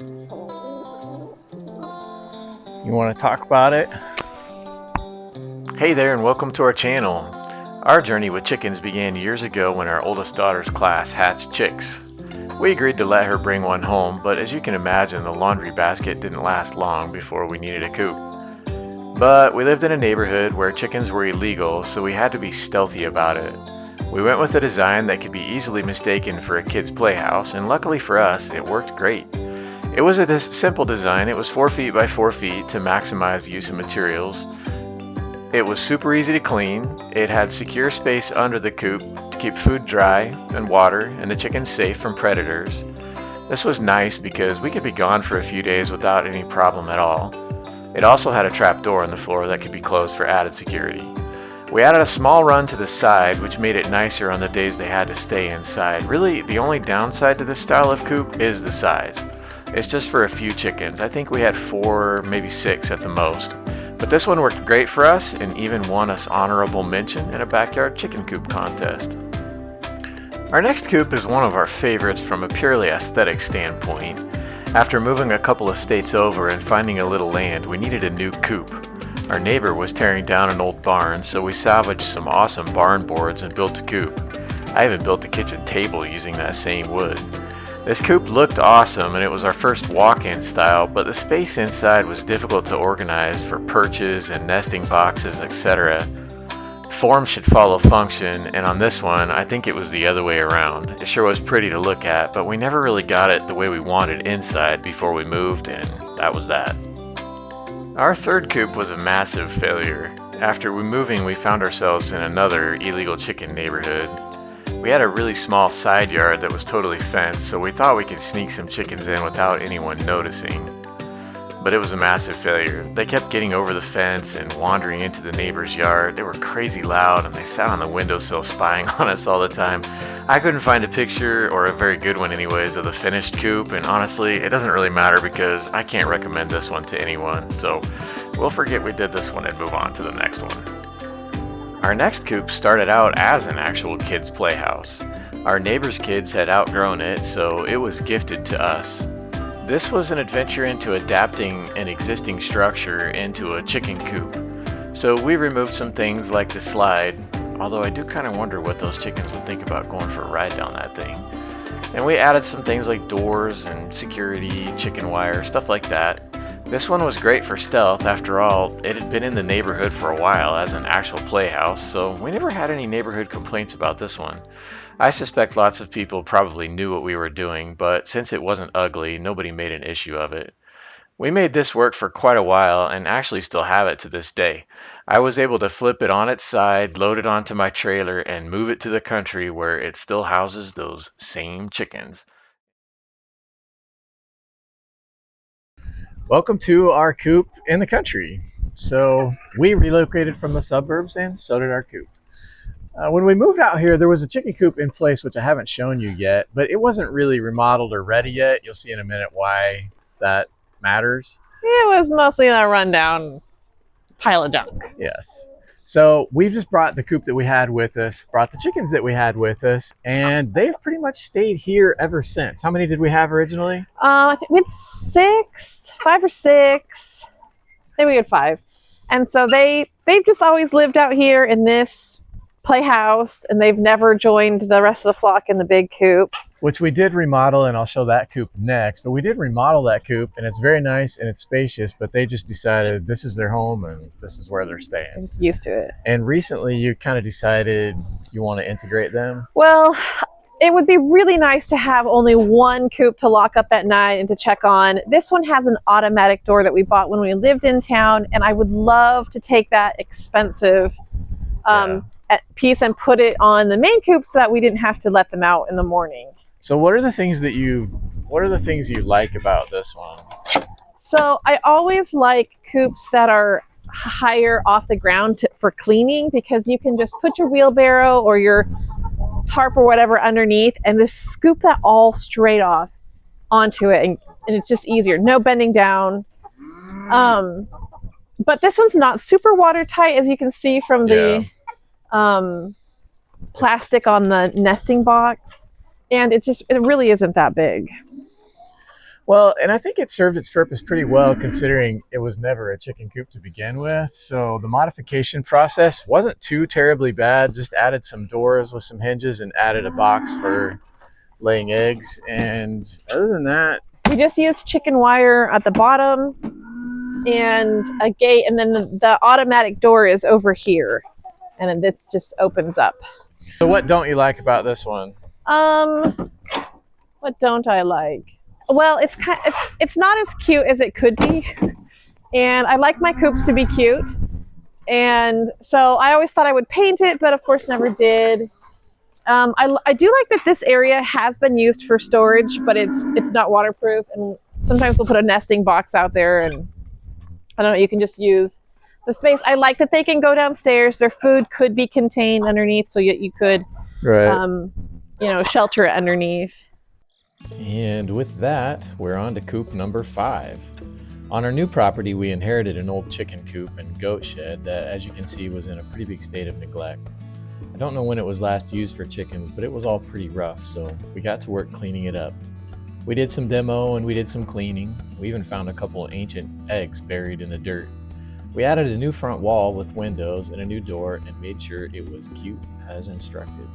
You want to talk about it? Hey there and welcome to our channel. Our journey with chickens began years ago when our oldest daughter's class hatched chicks. We agreed to let her bring one home, but as you can imagine, the laundry basket didn't last long before we needed a coop. But we lived in a neighborhood where chickens were illegal, so we had to be stealthy about it. We went with a design that could be easily mistaken for a kid's playhouse, and luckily for us, it worked great. It was a simple design. It was 4 feet by 4 feet to maximize the use of materials. It was super easy to clean. It had secure space under the coop to keep food dry and water and the chickens safe from predators. This was nice because we could be gone for a few days without any problem at all. It also had a trap door in the floor that could be closed for added security. We added a small run to the side, which made it nicer on the days they had to stay inside. Really, the only downside to this style of coop is the size. It's just for a few chickens. I think we had 4, maybe 6 at the most. But this one worked great for us and even won us honorable mention in a backyard chicken coop contest. Our next coop is one of our favorites from a purely aesthetic standpoint. After moving a couple of states over and finding a little land, we needed a new coop. Our neighbor was tearing down an old barn, so we salvaged some awesome barn boards and built a coop. I even built a kitchen table using that same wood. This coop looked awesome and it was our first walk-in style, but the space inside was difficult to organize for perches and nesting boxes, etc. Form should follow function, and on this one, I think it was the other way around. It sure was pretty to look at, but we never really got it the way we wanted inside before we moved, and that was that. Our third coop was a massive failure. After moving, we found ourselves in another illegal chicken neighborhood. We had a really small side yard that was totally fenced, so we thought we could sneak some chickens in without anyone noticing. But it was a massive failure. They kept getting over the fence and wandering into the neighbor's yard. They were crazy loud and they sat on the windowsill spying on us all the time. I couldn't find a picture, or a very good one anyways, of the finished coop, and honestly, it doesn't really matter because I can't recommend this one to anyone, so we'll forget we did this one and move on to the next one. Our next coop started out as an actual kid's playhouse. Our neighbor's kids had outgrown it, so it was gifted to us. This was an adventure into adapting an existing structure into a chicken coop. So we removed some things like the slide, although I do kind of wonder what those chickens would think about going for a ride down that thing. And we added some things like doors and security, chicken wire, stuff like that. This one was great for stealth. After all, it had been in the neighborhood for a while as an actual playhouse, so we never had any neighborhood complaints about this one. I suspect lots of people probably knew what we were doing, but since it wasn't ugly, nobody made an issue of it. We made this work for quite a while and actually still have it to this day. I was able to flip it on its side, load it onto my trailer, and move it to the country where it still houses those same chickens. Welcome to our coop in the country. So we relocated from the suburbs and so did our coop. When we moved out here, there was a chicken coop in place, which I haven't shown you yet, but it wasn't really remodeled or ready yet. You'll see in a minute why that matters. It was mostly a rundown pile of junk. Yes. So we've just brought the coop that we had with us, brought the chickens that we had with us, and they've pretty much stayed here ever since. How many did we have originally? I think we had 5 or 6. Maybe we had 5. And so they've just always lived out here in this playhouse, and they've never joined the rest of the flock in the big coop. Which we did remodel, and I'll show that coop next. But we did remodel that coop, and it's very nice and it's spacious, but they just decided this is their home and this is where they're staying. I'm just used to it. And recently you kind of decided you want to integrate them. Well, it would be really nice to have only one coop to lock up at night and to check on. This one has an automatic door that we bought when we lived in town, and I would love to take that expensive piece and put it on the main coop so that we didn't have to let them out in the morning. So what are the things you like about this one? So I always like coops that are higher off the ground for cleaning, because you can just put your wheelbarrow or your tarp or whatever underneath and just scoop that all straight off onto it, and it's just easier. No bending down. But this one's not super watertight, as you can see from the plastic on the nesting box. And it really isn't that big. Well, and I think it served its purpose pretty well considering it was never a chicken coop to begin with. So the modification process wasn't too terribly bad. Just added some doors with some hinges and added a box for laying eggs. And other than that, We just used chicken wire at the bottom and a gate, and then the automatic door is over here. And then this just opens up. so what don't you like about this one? What don't I like? Well, it's not as cute as it could be. And I like my coops to be cute. And so I always thought I would paint it, but of course never did. I do like that this area has been used for storage, but it's not waterproof. And sometimes we'll put a nesting box out there, and I don't know, you can just use the space. I like that they can go downstairs. Their food could be contained underneath, so you could, Right. shelter it underneath. And with that, we're on to coop number 5. On our new property, we inherited an old chicken coop and goat shed that, as you can see, was in a pretty big state of neglect. I don't know when it was last used for chickens, but it was all pretty rough, so we got to work cleaning it up. We did some demo and we did some cleaning. We even found a couple of ancient eggs buried in the dirt. We added a new front wall with windows and a new door and made sure it was cute as instructed.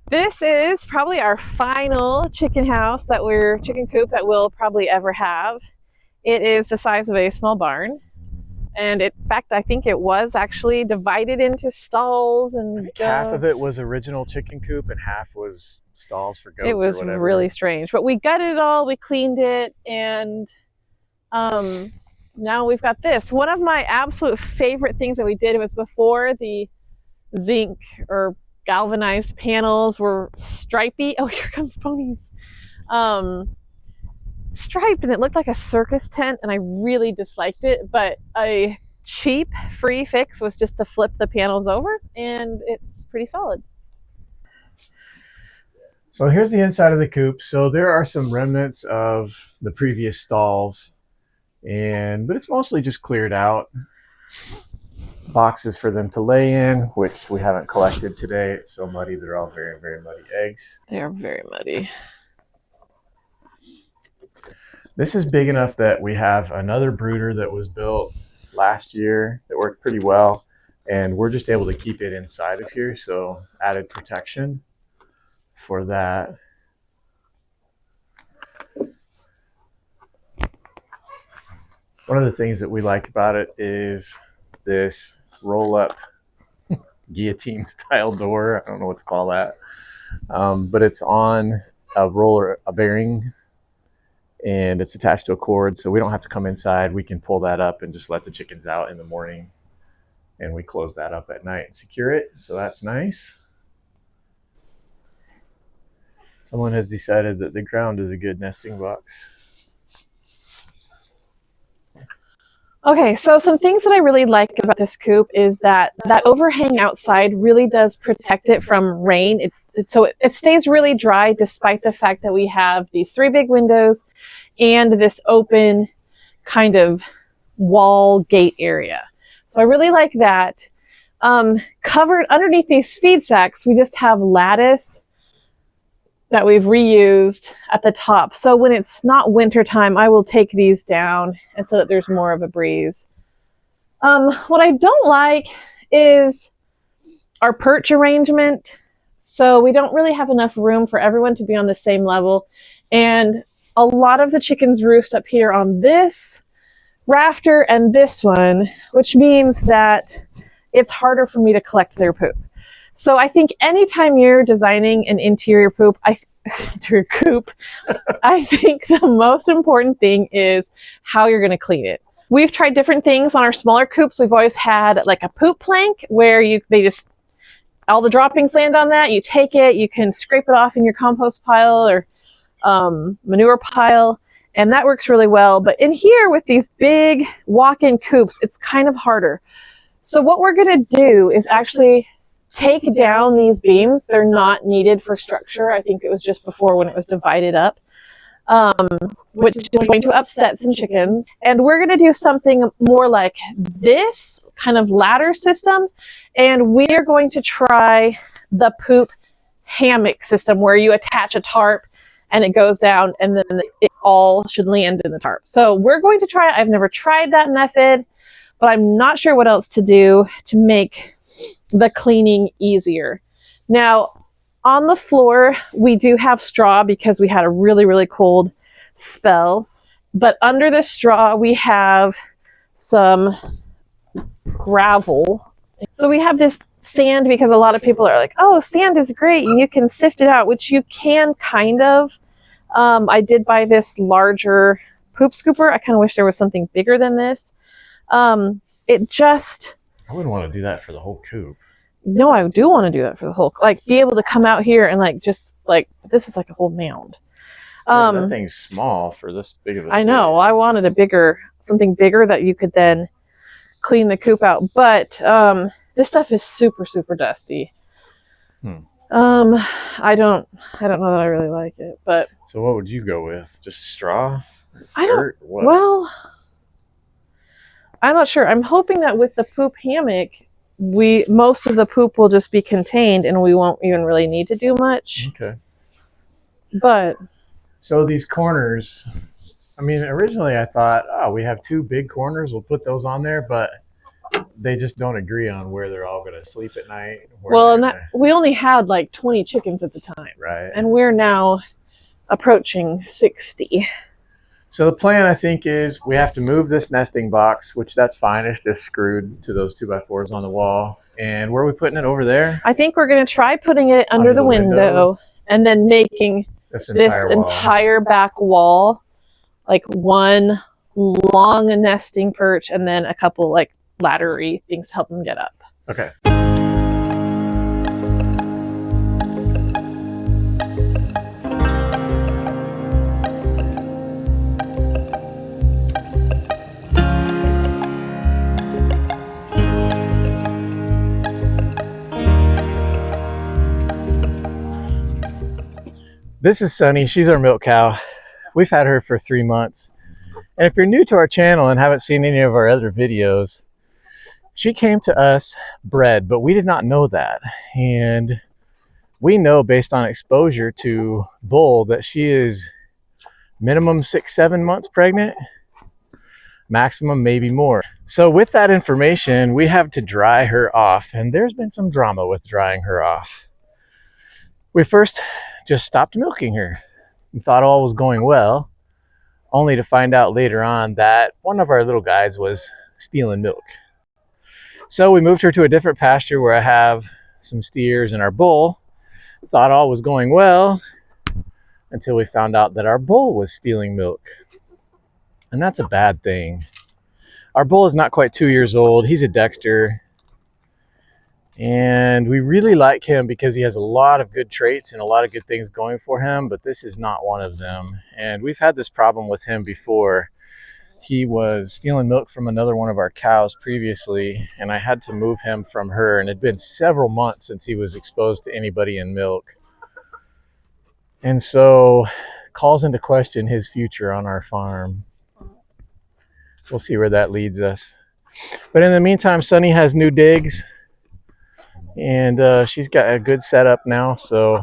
This is probably our final chicken coop that we'll probably ever have. It is the size of a small barn. And in fact, I think it was actually divided into stalls and I think half of it was original chicken coop and half was stalls for goats. It was or whatever. really strange. But we gutted it all, we cleaned it, and now we've got this. One of my absolute favorite things that we did was before the zinc or galvanized panels were stripy. Oh, here comes ponies. Striped, and it looked like a circus tent, and I really disliked it. But a cheap free fix was just to flip the panels over, and it's pretty solid. So here's the inside of the coop. So there are some remnants of the previous stalls, but it's mostly just cleared out. Boxes for them to lay in, which we haven't collected today. It's so muddy. They're all very, very muddy eggs. They are very muddy. This is big enough that we have another brooder that was built last year that worked pretty well, and we're just able to keep it inside of here, so added protection for that. One of the things that we like about it is this roll-up guillotine style door. I don't know what to call that, but it's on a bearing, and it's attached to a cord, so we don't have to come inside. We can pull that up and just let the chickens out in the morning, and we close that up at night and secure it, so that's nice. Someone has decided that the ground is a good nesting box. Okay, so some things that I really like about this coop is that overhang outside really does protect it from rain. So it stays really dry despite the fact that we have these 3 big windows and this open kind of wall gate area. So I really like that. Covered underneath these feed sacks, we just have lattice that we've reused at the top. So when it's not winter time, I will take these down, and so that there's more of a breeze. What I don't like is our perch arrangement. So we don't really have enough room for everyone to be on the same level. And a lot of the chickens roost up here on this rafter and this one, which means that it's harder for me to collect their poop. So I think anytime you're designing an interior coop, I think the most important thing is how you're going to clean it. We've tried different things on our smaller coops. We've always had like a poop plank where all the droppings land on that. You take it, you can scrape it off in your compost pile or manure pile, and that works really well. But in here with these big walk-in coops, it's kind of harder. So what we're going to do is actually take down these beams. They're not needed for structure. I think it was just before when it was divided up. which is going to upset some chickens. And we're going to do something more like this kind of ladder system. And we are going to try the poop hammock system where you attach a tarp and it goes down and then it all should land in the tarp. So we're going to try it. I've never tried that method, but I'm not sure what else to do to make the cleaning easier. Now, on the floor, we do have straw because we had a really, really cold spell. But under the straw, we have some gravel. So we have this sand because a lot of people are like, oh, sand is great. You can sift it out, which you can kind of. I did buy this larger poop scooper. I kind of wish there was something bigger than this. It just... I wouldn't want to do that for the whole coop. No, I do want to do that for the whole, like, be able to come out here and like just like this is like a whole mound. That thing's small for this big of a I know. space. I wanted a bigger, something bigger that you could then clean the coop out. But this stuff is super, super dusty. I don't know that I really like it. But so what would you go with? Just straw? Dirt? What? Well, I'm not sure. I'm hoping that with the poop hammock, most of the poop will just be contained and we won't even really need to do much. Okay. But so these corners, I mean, originally I thought, oh, we have two big corners, we'll put those on there, but they just don't agree on where they're all going to sleep at night. Well, and we only had like 20 chickens at the time. Right. And we're now approaching 60. So the plan, I think, is we have to move this nesting box, which that's fine. It's just screwed to those 2x4s on the wall. And where are we putting it? Over there? I think we're going to try putting it under the window and then making this entire back wall like one long nesting perch and then a couple like laddery things to help them get up. Okay. This is Sunny. She's our milk cow. We've had her for 3 months. And if you're new to our channel and haven't seen any of our other videos, she came to us bred, but we did not know that. And we know based on exposure to bull that she is minimum 6-7 months pregnant, maximum maybe more. So with that information, we have to dry her off. And there's been some drama with drying her off. We first just stopped milking her and thought all was going well, only to find out later on that one of our little guys was stealing milk. So we moved her to a different pasture where I have some steers and our bull. Thought all was going well until we found out that our bull was stealing milk. And that's a bad thing. Our bull is not quite 2 years old. He's a Dexter. And we really like him because he has a lot of good traits and a lot of good things going for him, but this is not one of them. And we've had this problem with him before. He was stealing milk from another one of our cows previously, and I had to move him from her, and it had been several months since he was exposed to anybody in milk. And so calls into question his future on our farm. We'll see where that leads us. But in the meantime, Sunny has new digs. And she's got a good setup now, so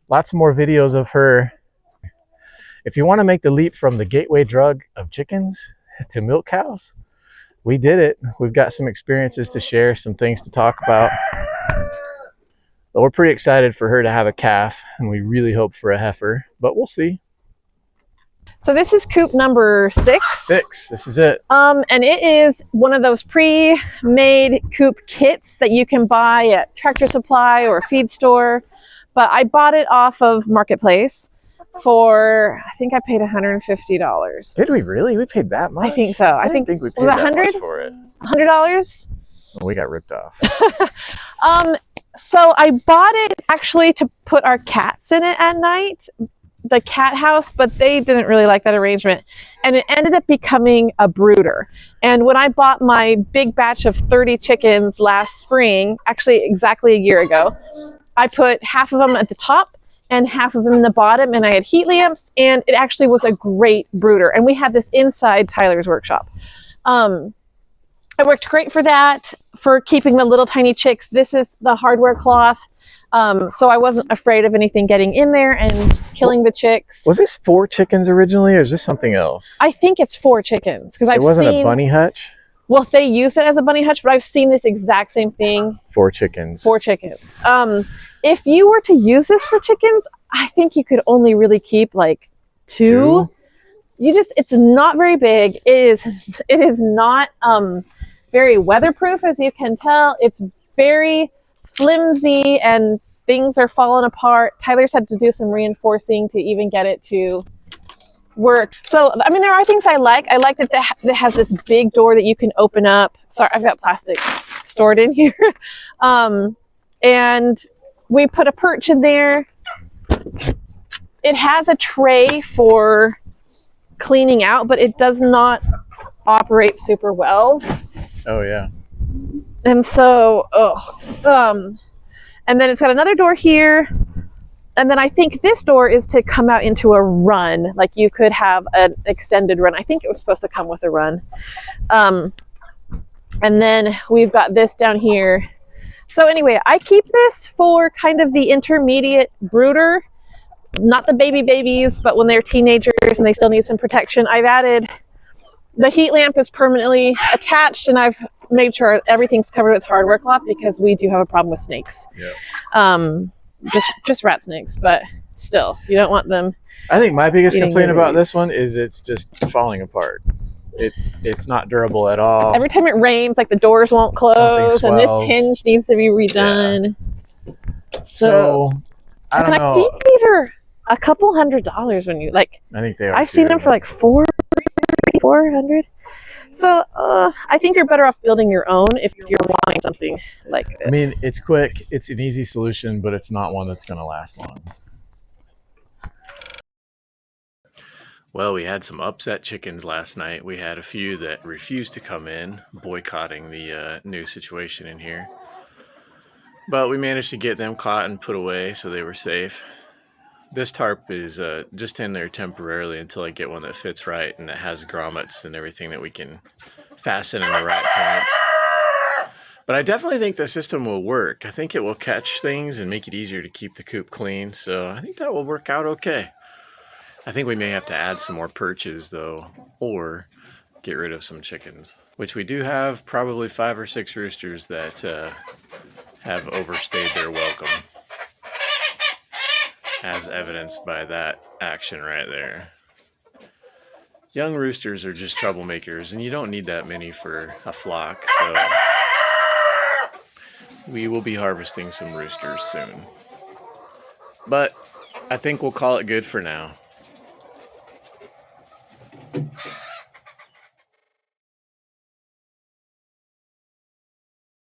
lots more videos of her. If you want to make the leap from the gateway drug of chickens to milk cows, we did it. We've got some experiences to share, some things to talk about. But we're pretty excited for her to have a calf, and we really hope for a heifer, but we'll see. So this is coop number 6. 6, this is it. And it is one of those pre-made coop kits that you can buy at Tractor Supply or a feed store. But I bought it off of Marketplace for, I think I paid $150. Did we really? We paid that much? I think so. I think we paid was that 100 much for it. $100? Well, we got ripped off. So I bought it actually to put our cats in it at night. The cat house, but they didn't really like that arrangement, and it ended up becoming a brooder. And when I bought my big batch of 30 chickens last spring, actually exactly a year ago, I put half of them at the top and half of them in the bottom, and I had heat lamps, and it actually was a great brooder. And we had this inside Tyler's workshop. It worked great for that, for keeping the little tiny chicks. This is the hardware cloth, so I wasn't afraid of anything getting in there and killing the chicks. Was this 4 chickens originally, or is this something else? I think it's 4 chickens, because It wasn't a bunny hutch? Well, they used it as a bunny hutch, but I've seen this exact same thing. 4 chickens. 4 chickens. If you were to use this for chickens, I think you could only really keep like 2. It's not very big. It is not very weatherproof, as you can tell. It's very flimsy and things are falling apart. Tyler's had to do some reinforcing to even get it to work. So, I mean, there are things I like. I like that it has this big door that you can open up. Sorry, I've got plastic stored in here. And we put a perch in there. It has a tray for cleaning out, but it does not operate super well. Oh yeah. And so, and then it's got another door here. And then I think this door is to come out into a run. Like you could have an extended run. I think it was supposed to come with a run. And then we've got this down here. So anyway, I keep this for kind of the intermediate brooder, not the babies, but when they're teenagers and they still need some protection. I've added, the heat lamp is permanently attached, and I've made sure everything's covered with hardware cloth because we do have a problem with snakes. Yeah. Just rat snakes, but still, you don't want them. I think my biggest complaint about babies. this one is it's just falling apart. It's not durable at all. Every time it rains, like the doors won't close, and this hinge needs to be redone. Yeah. So I don't know. I think these are a couple $100 when you like. I think they are. I've seen them for like $400. So I think you're better off building your own if you're wanting something like this. I mean, it's quick. It's an easy solution, but it's not one that's going to last long. Well, we had some upset chickens last night. We had a few that refused to come in, boycotting the new situation in here. But we managed to get them caught and put away, so they were safe. This tarp is just in there temporarily until I get one that fits right and that has grommets and everything that we can fasten in the right points. But I definitely think the system will work. I think it will catch things and make it easier to keep the coop clean, so I think that will work out okay. I think we may have to add some more perches though, or get rid of some chickens, which we do have probably 5 or 6 roosters that have overstayed their welcome, as evidenced by that action right there. Young roosters are just troublemakers, and you don't need that many for a flock, so we will be harvesting some roosters soon. But I think we'll call it good for now.